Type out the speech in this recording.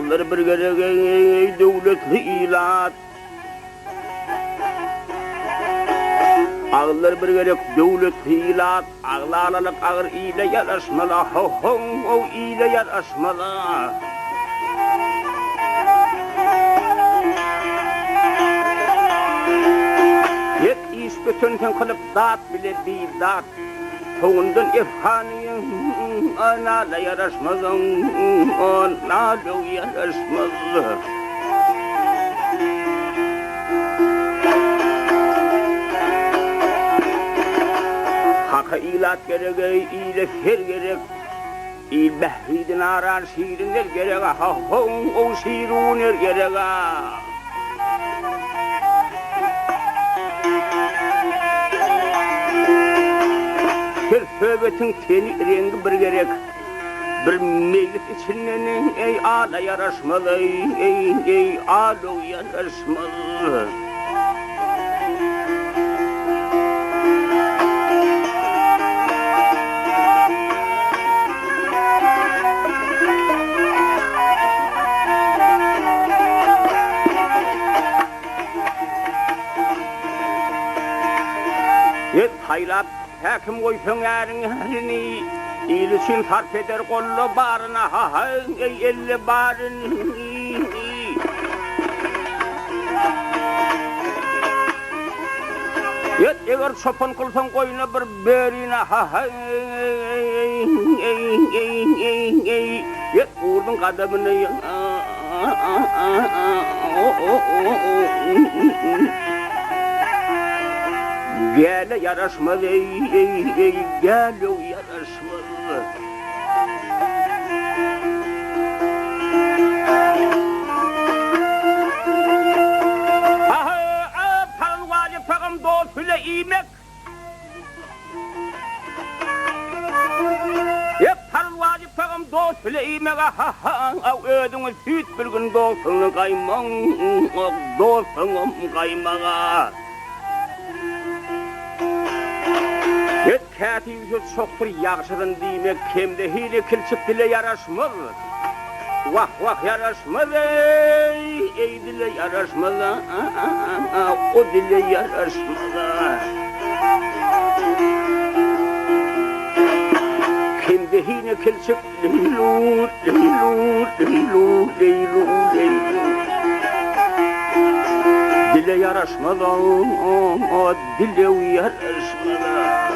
Ağlar bir gerek ey devletli ilat. Ağlar bir gerek devletli ilat. Ağlarlık ağır ile yaraşmalı. Ho ho o ile yaraşmalı. Yet iş bütün kılıp dat bile bir dat. Toğundan efhaniyim ana da yaraşmazım, ana da yaraşmazım. Haka ilat gerek, ile fer gerek, il behriden arar şiirinler gerek, ha o şiirunler gerek. Her söhbetin teni rengi bir gerek. Bir meylik içinden ey ağla yaraşmalı, ey ağla yaraşmalı. Yet hayrat hakim koy pöngärin herini İlisin sarf eder kollu barına ha ey elli barın. Yet eğer çopan kılsan koyuna bir berine ha yet uğurdun kademini gele yaraşmalı gele yaraşmalı. Aha paran vacip takım dost bile imek. Hep paran vacip takım dost bile imek. Aha ödünü süt bir gün dostunu kaymağın dostunu kaymağa. Yet kati yüzü çoktur yakşıdın demek kemde hile kilçip dile yaraşmaz. Vah vah yaraşmaz ey dile yaraşmaz. O dile yaraşmaz. Kemde hile kilçip leylur leylur leylur leylur leylur. Dile yaraşmaz o dile yaraşmaz.